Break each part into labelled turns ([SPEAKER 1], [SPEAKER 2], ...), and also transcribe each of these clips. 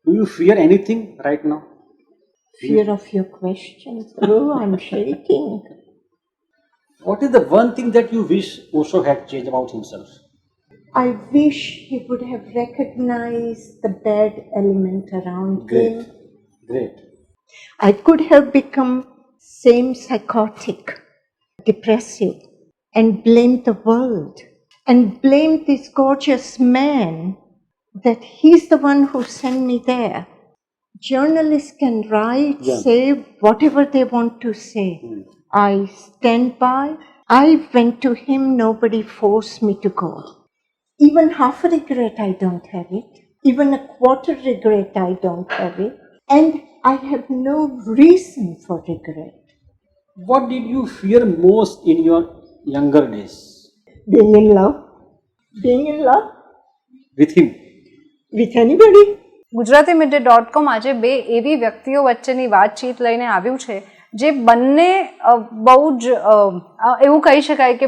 [SPEAKER 1] Do you fear anything right now?
[SPEAKER 2] Fear of your questions. Oh, I'm shaking.
[SPEAKER 1] What is the one thing that you wish Osho had changed about himself?
[SPEAKER 2] I wish he would have recognized the bad element around
[SPEAKER 1] Great.
[SPEAKER 2] him.
[SPEAKER 1] Great.
[SPEAKER 2] I could have become same psychotic, depressive, and blamed the world and blamed this gorgeous man that he's the one who sent me there. Journalists can write,
[SPEAKER 1] Yeah.
[SPEAKER 2] say whatever they want to say. I stand by. I went to him, nobody forced me to go. Even half a regret, I don't have it. Even a quarter regret, I don't have it. And I have no reason for regret.
[SPEAKER 1] What did you fear most in your younger days?
[SPEAKER 2] Being in love. Being in love
[SPEAKER 1] With him?
[SPEAKER 2] with anybody.
[SPEAKER 3] ગુજરાતીમીડિયા.com આજે બે એવી વ્યક્તિઓ વચ્ચેની વાતચીત લઈને આવ્યું છે જે બંને બહુ જ એવું કહી શકાય કે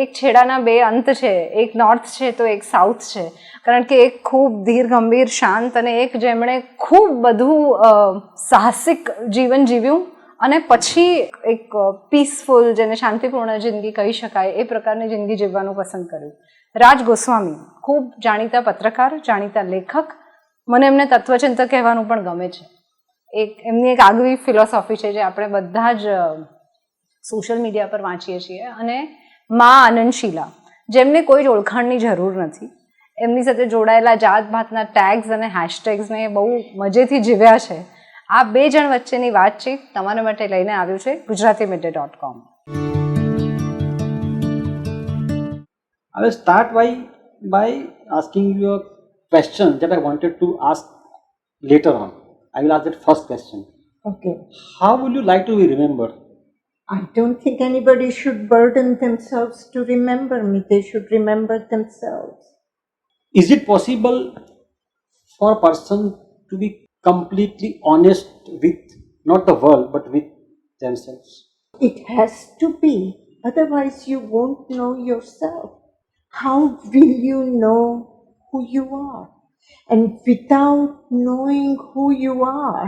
[SPEAKER 3] એક છેડાના બે અંત છે, એક નોર્થ છે તો એક સાઉથ છે, કારણ કે એક ખૂબ ધીર ગંભીર શાંત અને એક જેમણે ખૂબ બધું સાહસિક જીવન જીવ્યું અને પછી એક પીસફુલ જેને શાંતિપૂર્ણ જિંદગી કહી શકાય એ પ્રકારની જિંદગી જીવવાનું પસંદ કર્યું. રાજ ગોસ્વામી ખૂબ જાણીતા પત્રકાર, જાણીતા લેખક, મને એમને તત્વચિંતક કહેવાનું પણ ગમે છે. એમની એક આગવી ફિલોસોફી છે જે આપણે બધા જ સોશિયલ મીડિયા પર વાંચીએ છીએ. અને મા આનંદ શીલા, જેમને કોઈ જ ઓળખાણની જરૂર નથી, એમની સાથે જોડાયેલા જાત ભાતના ટેગ્સ અને હેશટેગ્સને બહુ મજેથી જીવ્યા છે. આ બે જણ વચ્ચેની વાતચીત તમારા માટે લઈને આવ્યું છે ગુજરાતીમીડિયા.com.
[SPEAKER 1] I will start by asking you a question that I wanted to ask later on. I will ask that first question.
[SPEAKER 2] Okay.
[SPEAKER 1] How would you like to be remembered?
[SPEAKER 2] I don't think anybody should burden themselves to remember me. They should remember themselves.
[SPEAKER 1] Is it possible for a person to be completely honest with not the world but with themselves?
[SPEAKER 2] It has to be. Otherwise, you won't know yourself. How will you know who you are? And without knowing who you are,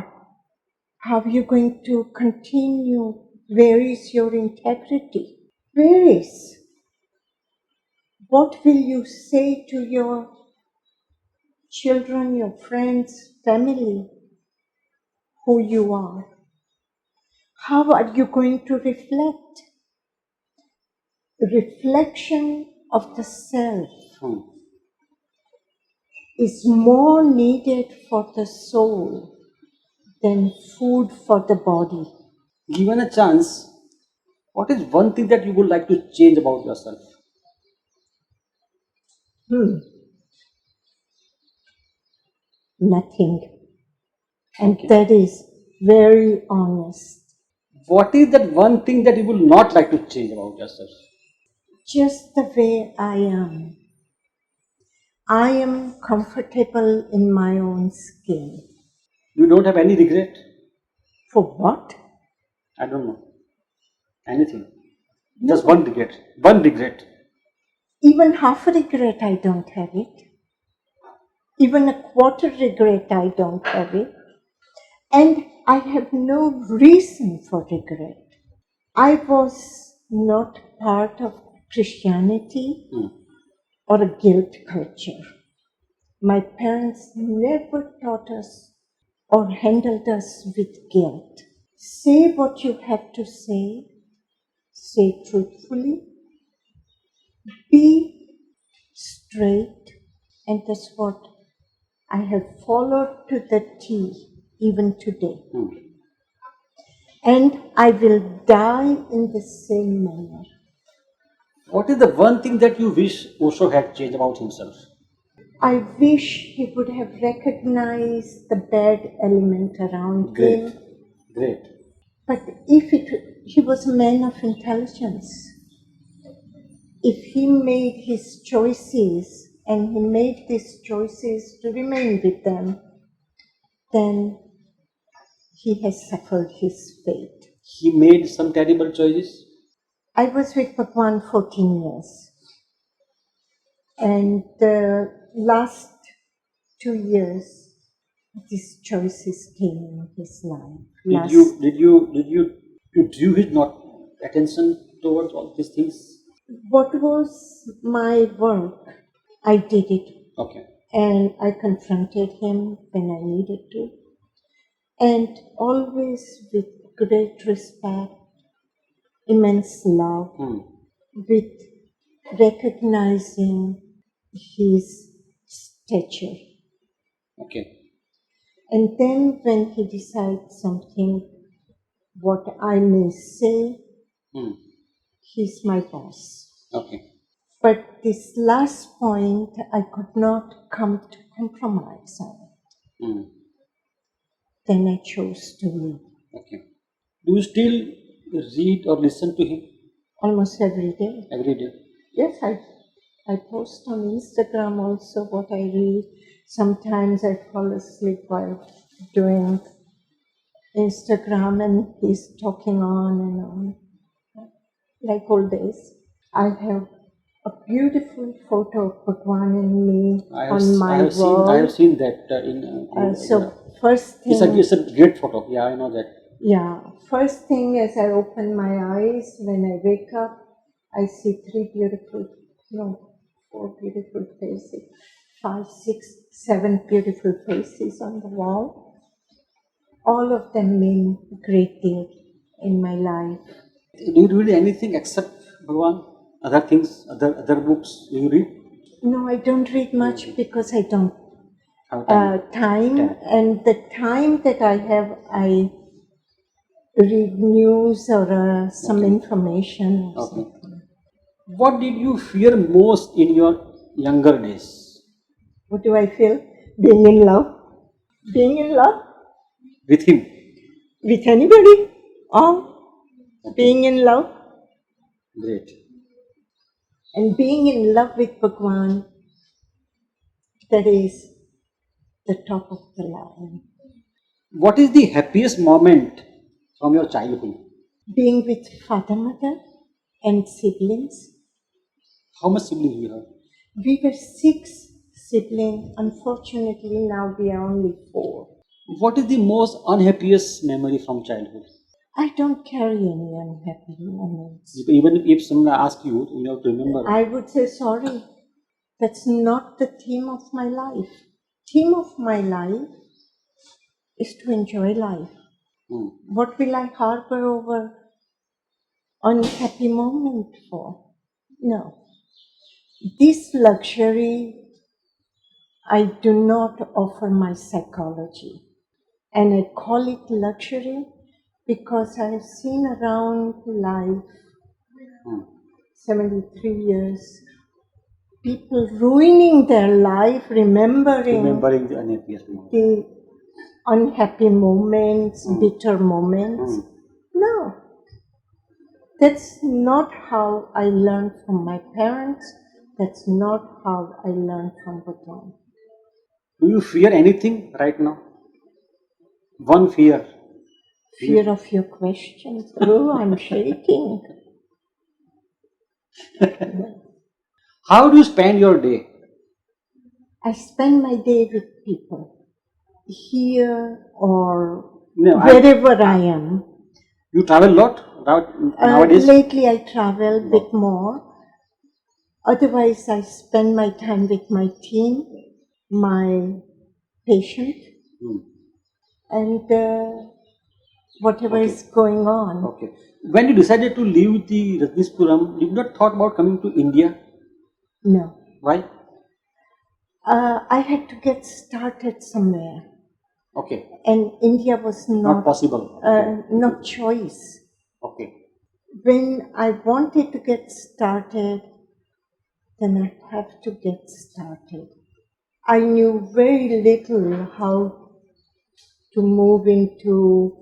[SPEAKER 2] how are you going to continue? Where is your integrity? Where is? What will you say to your children, your friends, family, who you are? How are you going to reflect? The reflection of the self is more needed for the soul than food for the body.
[SPEAKER 1] Given a chance, what is one thing that you would like to change about yourself?
[SPEAKER 2] Nothing. And that is very honest.
[SPEAKER 1] What is that one thing that you would not like to change about yourself?
[SPEAKER 2] Just the way I am. I am comfortable in my own skin.
[SPEAKER 1] You don't have any regret?
[SPEAKER 2] For what?
[SPEAKER 1] I don't know. Anything. Just one regret. One regret.
[SPEAKER 2] Even half a regret, I don't have it. Even a quarter regret, I don't have it. And I have no reason for regret. I was not part of Christianity or a guilt culture. My parents never taught us or handled us with guilt. Say what you have to say truthfully, be straight, and that's what I have followed to the T even today. And I will die in the same manner.
[SPEAKER 1] What is the one thing that you wish Osho had changed about himself?
[SPEAKER 2] I wish he would have recognized the bad element around him.
[SPEAKER 1] Great.
[SPEAKER 2] But if he was a man of intelligence, if he made his choices and he made these choices to remain with them, then he has suffered his fate.
[SPEAKER 1] He made some terrible choices?
[SPEAKER 2] I was with Bhagwan 14 years. And the last 2 years, these choices came in his life.
[SPEAKER 1] You drew his not attention towards all these things?
[SPEAKER 2] What was my work? I did it.
[SPEAKER 1] Okay.
[SPEAKER 2] And I confronted him when I needed to. And always with great respect, immense love, with recognizing his stature.
[SPEAKER 1] Okay.
[SPEAKER 2] And then when he decides something, what I may say, he's my boss.
[SPEAKER 1] Okay.
[SPEAKER 2] But this last point, I could not come to compromise on it. Then I chose to leave.
[SPEAKER 1] Okay. Do you still read or listen to him?
[SPEAKER 2] Almost every day.
[SPEAKER 1] Every day?
[SPEAKER 2] Yes, I post on Instagram also what I read. Sometimes I fall asleep while doing Instagram and he's talking on and on. Like old days. I have a beautiful photo of Bhagwan and me on my wall.
[SPEAKER 1] I have seen that
[SPEAKER 2] First thing...
[SPEAKER 1] It's a great photo. Yeah, I know that.
[SPEAKER 2] Yeah. First thing as I open my eyes, when I wake up, I see four beautiful faces, 5, 6, 7 beautiful faces on the wall. All of them mean a great deal in my life.
[SPEAKER 1] Do you read anything except Bhagwan? Other things, other books do you read?
[SPEAKER 2] No, I don't read much because I don't
[SPEAKER 1] have
[SPEAKER 2] time. And the time that I have, I read news or some information or something.
[SPEAKER 1] What did you fear most in your younger days?
[SPEAKER 2] What do I feel? Being in love. Being in love.
[SPEAKER 1] With him?
[SPEAKER 2] With anybody. Being in love.
[SPEAKER 1] Great.
[SPEAKER 2] And being in love with Bhagwan, that is the top of the line.
[SPEAKER 1] What is the happiest moment from your childhood?
[SPEAKER 2] Being with father, mother and siblings.
[SPEAKER 1] How much siblings you have?
[SPEAKER 2] We were 6 siblings. Unfortunately, now we are only 4.
[SPEAKER 1] What is the most unhappiest memory from childhood?
[SPEAKER 2] I don't carry any unhappy moments.
[SPEAKER 1] Even if someone asks you, you have to remember.
[SPEAKER 2] I would say sorry. That's not the theme of my life. Theme of my life is to enjoy life. What will I harbor over unhappy moment for? No. This luxury I do not offer my psychology. And I call it luxury because I have seen around life, 73 years, people ruining their life, remembering the unhappy moments, bitter moments. No. That's not how I learned from my parents. That's not how I learned from Bhagwan.
[SPEAKER 1] Do you fear anything right now? One fear.
[SPEAKER 2] Fear of your questions. Oh, I'm shaking.
[SPEAKER 1] How do you spend your day?
[SPEAKER 2] I spend my day with people, here or wherever I am.
[SPEAKER 1] You travel a lot nowadays?
[SPEAKER 2] Lately I travel a bit more. Otherwise I spend my time with my team, my patient, and whatever is going on.
[SPEAKER 1] Okay. When you decided to leave the Rajneeshpuram, did you not thought about coming to India?
[SPEAKER 2] No.
[SPEAKER 1] Why?
[SPEAKER 2] I had to get started somewhere.
[SPEAKER 1] Okay.
[SPEAKER 2] And India was not
[SPEAKER 1] possible.
[SPEAKER 2] Not choice.
[SPEAKER 1] Okay.
[SPEAKER 2] When I wanted to get started, then I have to get started. I knew very little how to move into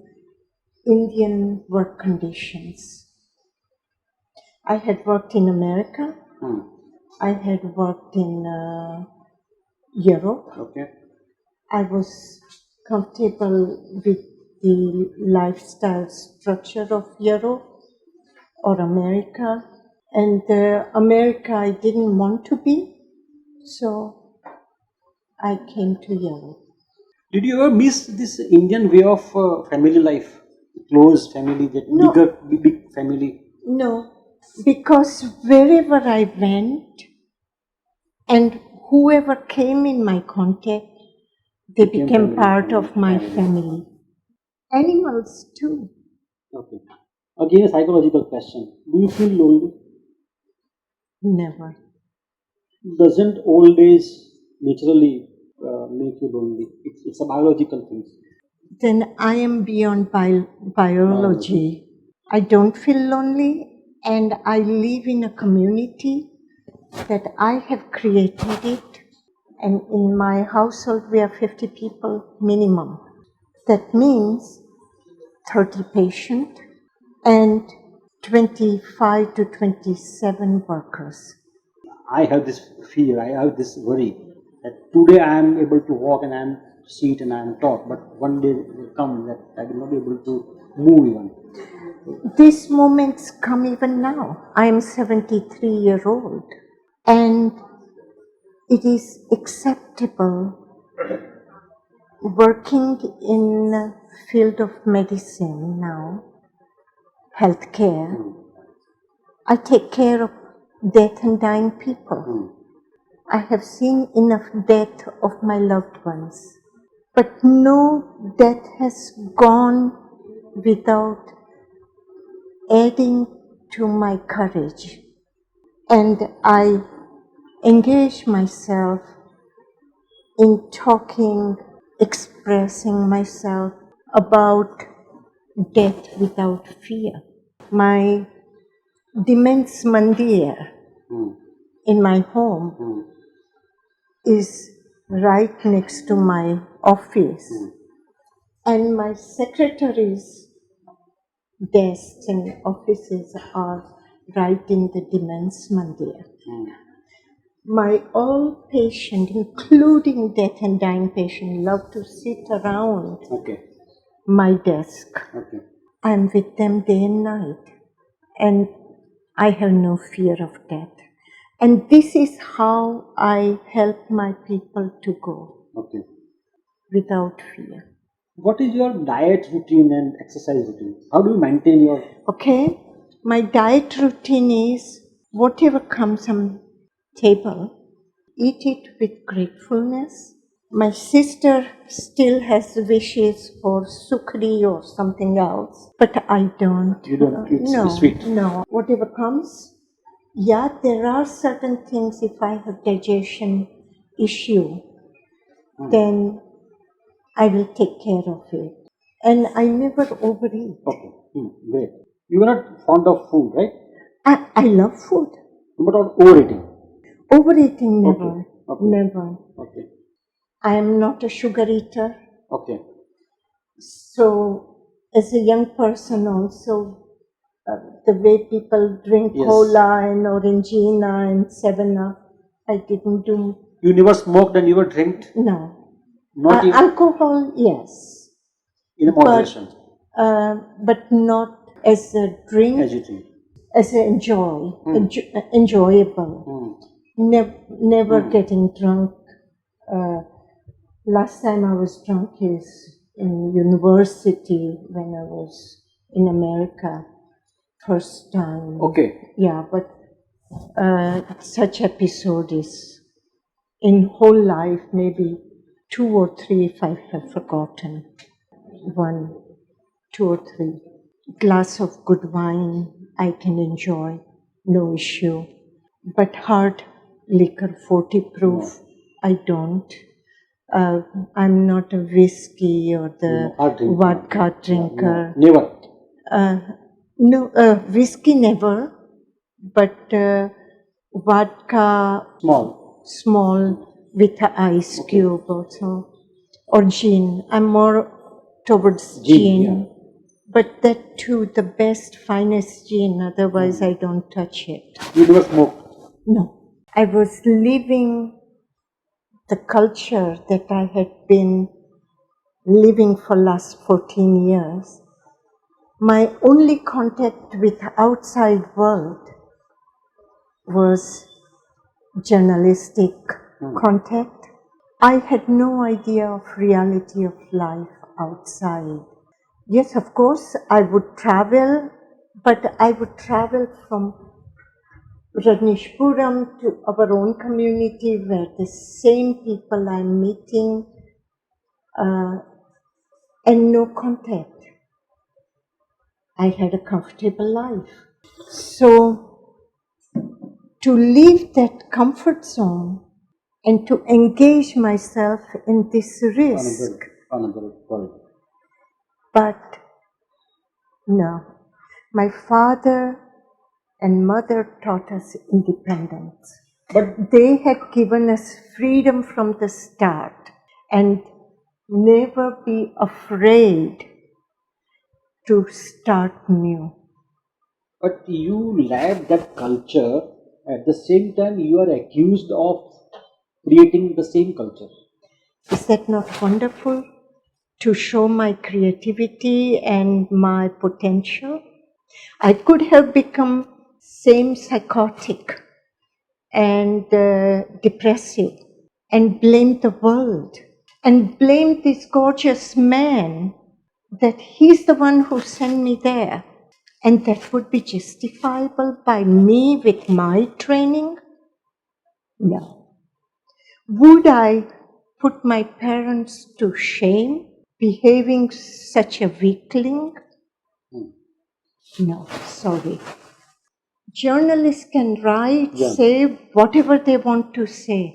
[SPEAKER 2] Indian work conditions. I had worked in America. I had worked in Europe.
[SPEAKER 1] Okay.
[SPEAKER 2] I was comfortable with the lifestyle structure of Europe or America. And America I didn't want to be, so I came to Europe.
[SPEAKER 1] Did you ever miss this Indian way of family life? Close family, that
[SPEAKER 2] No.
[SPEAKER 1] big family.
[SPEAKER 2] No, because wherever I went and whoever came in my contact, they became part of my family. Animals too.
[SPEAKER 1] Okay. Again, a psychological question. Do you feel lonely?
[SPEAKER 2] Never.
[SPEAKER 1] Doesn't old age naturally make you lonely? It's a biological thing.
[SPEAKER 2] Then I am beyond biology. I don't feel lonely, and I live in a community that I have created it. And in my household, we are 50 people minimum. That means 30 patients and 25 to 27 workers.
[SPEAKER 1] I have this fear, I have this worry that today I am able to walk and I am sit and I am talk, but one day will come that I will not be able to move even.
[SPEAKER 2] These moments come even now. I am 73-year-old, and it is acceptable working in the field of medicine now, healthcare. I take care of death and dying people. I have seen enough death of my loved ones, but no death has gone without adding to my courage. And I engage myself in talking, expressing myself about death without fear. My Demens Mandir in my home is right next to my office, and my secretary's desks and offices are right in the Demens Mandir. My all patient, including death and dying patient, love to sit around my desk. I'm with them day and night, and I have no fear of death. And this is how I help my people to go without fear.
[SPEAKER 1] What is your diet routine and exercise routine? How do you maintain your...
[SPEAKER 2] Okay, my diet routine is whatever comes on table, eat it with gratefulness. My sister still has wishes for sukri or something else, but I don't.
[SPEAKER 1] You don't eat
[SPEAKER 2] No,
[SPEAKER 1] sweet?
[SPEAKER 2] no. Whatever comes, yeah, there are certain things, if I have digestion issue, then I will take care of it. And I never overeat.
[SPEAKER 1] Okay, great. You are not fond of food, right?
[SPEAKER 2] I love food.
[SPEAKER 1] But not overeating?
[SPEAKER 2] Overeating, never.
[SPEAKER 1] Okay.
[SPEAKER 2] Never.
[SPEAKER 1] Okay.
[SPEAKER 2] I am not a sugar eater.
[SPEAKER 1] Okay.
[SPEAKER 2] So, as a young person also, the way people drink cola and Orangina and 7-Up, I didn't do.
[SPEAKER 1] You never smoked and never drank?
[SPEAKER 2] No.
[SPEAKER 1] Not even
[SPEAKER 2] alcohol, yes.
[SPEAKER 1] in a moderation?
[SPEAKER 2] But not as a drink.
[SPEAKER 1] As you think?
[SPEAKER 2] As an enjoyable. Never getting drunk. Last time I was drunk is in university when I was in America, first time.
[SPEAKER 1] Okay.
[SPEAKER 2] Yeah, but such episode is in whole life maybe 2 or 3 if I have forgotten. 1, 2 or 3. Glass of good wine I can enjoy, no issue. But hard liquor, 40 proof, I don't. I'm not a whiskey or the vodka drinker.
[SPEAKER 1] Never?
[SPEAKER 2] No, whiskey never, but vodka small with an ice cube also, or gin. I'm more towards gin. But that too, the best, finest gin, otherwise I don't touch it.
[SPEAKER 1] You never smoked?
[SPEAKER 2] No. I was living the culture that I had been living for last 14 years. My only contact with the outside world was journalistic contact, I had no idea of reality of life outside. Yes, of course, I would travel, but I would travel from Rajneeshpuram to our own community where the same people I'm meeting and no contact. I had a comfortable life. So to leave that comfort zone and to engage myself in this risk,
[SPEAKER 1] Another world.
[SPEAKER 2] but no, my father and mother taught us independence. But they had given us freedom from the start and never be afraid to start new.
[SPEAKER 1] But you lack that culture. At the same time, you are accused of creating the same culture.
[SPEAKER 2] Is that not wonderful? To show my creativity and my potential. I could have become same psychotic and depressive and blame the world and blame this gorgeous man that he's the one who sent me there, and that would be justifiable by me with my training? No. Would I put my parents to shame behaving such a weakling? No, sorry. Journalists can write, say whatever they want to say.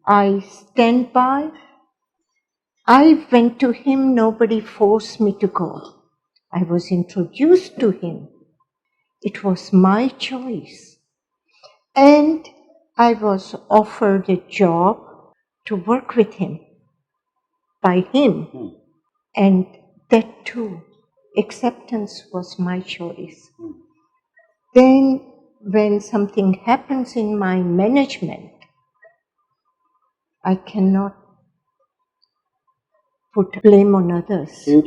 [SPEAKER 2] I stand by. I went to him, nobody forced me to go. I was introduced to him. It was my choice. And I was offered a job to work with him, by him. And that too, acceptance was my choice. Then when something happens in my management, I cannot put blame on others.
[SPEAKER 1] So you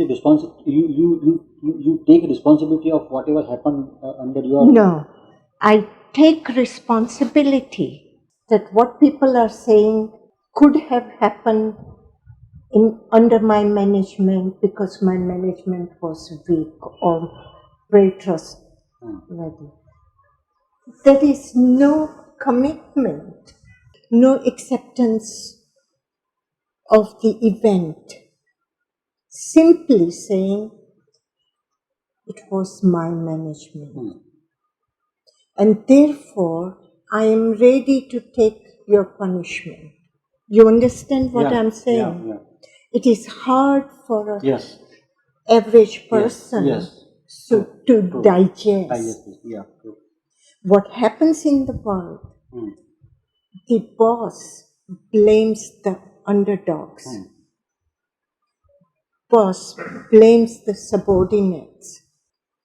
[SPEAKER 1] take responsibility of whatever happened under your.
[SPEAKER 2] No, I take responsibility that what people are saying could have happened under my management because my management was weak or very trustworthy. There is no commitment, no acceptance of the event. Simply saying it was my management. And therefore, I am ready to take your punishment. You understand what I'm saying?
[SPEAKER 1] Yeah.
[SPEAKER 2] It is hard for an
[SPEAKER 1] Yes.
[SPEAKER 2] average person
[SPEAKER 1] Yes.
[SPEAKER 2] to digest.
[SPEAKER 1] Yeah.
[SPEAKER 2] What happens in the world, the boss blames the underdogs. Boss blames the subordinates.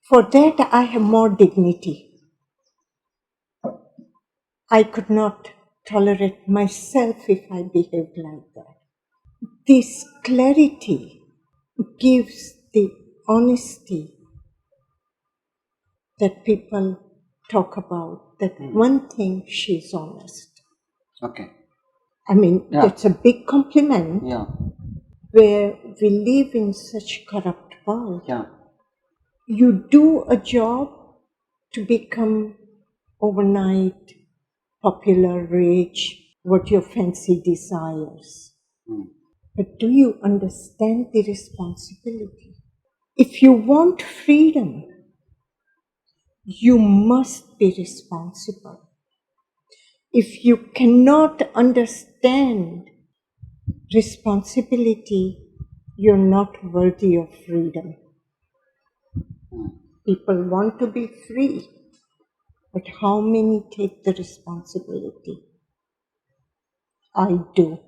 [SPEAKER 2] For that, I have more dignity. I could not tolerate myself if I behaved like that. This clarity gives the honesty that people talk about, that one thing, she's honest.
[SPEAKER 1] Okay.
[SPEAKER 2] I mean, that's a big compliment.
[SPEAKER 1] Yeah.
[SPEAKER 2] Where we live in such corrupt world.
[SPEAKER 1] Yeah.
[SPEAKER 2] You do a job to become overnight popular, rich, what your fancy desires. But do you understand the responsibility? If you want freedom, you must be responsible. If you cannot understand responsibility, you're not worthy of freedom. People want to be free, but how many take the responsibility? I do.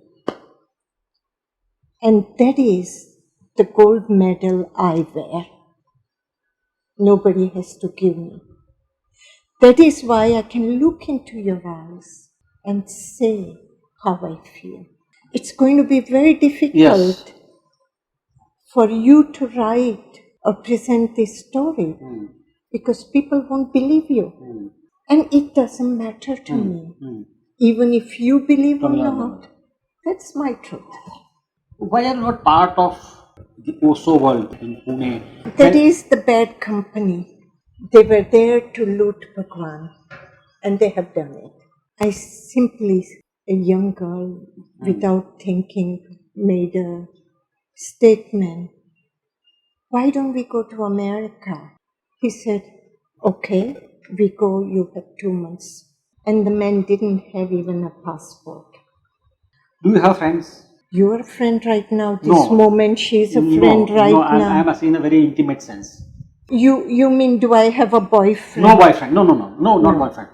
[SPEAKER 2] And that is the gold medal I wear. Nobody has to give me. That is why I can look into your eyes and say how I feel. It's going to be very difficult for you to write or present this story because people won't believe you. And it doesn't matter to me. Even if you believe or not, That's my truth.
[SPEAKER 1] Why are you not part of the Osho world in Pune?
[SPEAKER 2] That is the bad company. They were there to loot Bhagwan, and they have done it. I simply, a young girl, without thinking, made a statement. Why don't we go to America? He said, okay, we go, you have 2 months. And the man didn't have even a passport.
[SPEAKER 1] Do you have friends?
[SPEAKER 2] You're a friend right now, this
[SPEAKER 1] No.
[SPEAKER 2] moment, she's a friend right
[SPEAKER 1] no,
[SPEAKER 2] now.
[SPEAKER 1] I'm asking in a very intimate sense.
[SPEAKER 2] You mean, do I have a boyfriend?
[SPEAKER 1] No boyfriend. No, not boyfriend.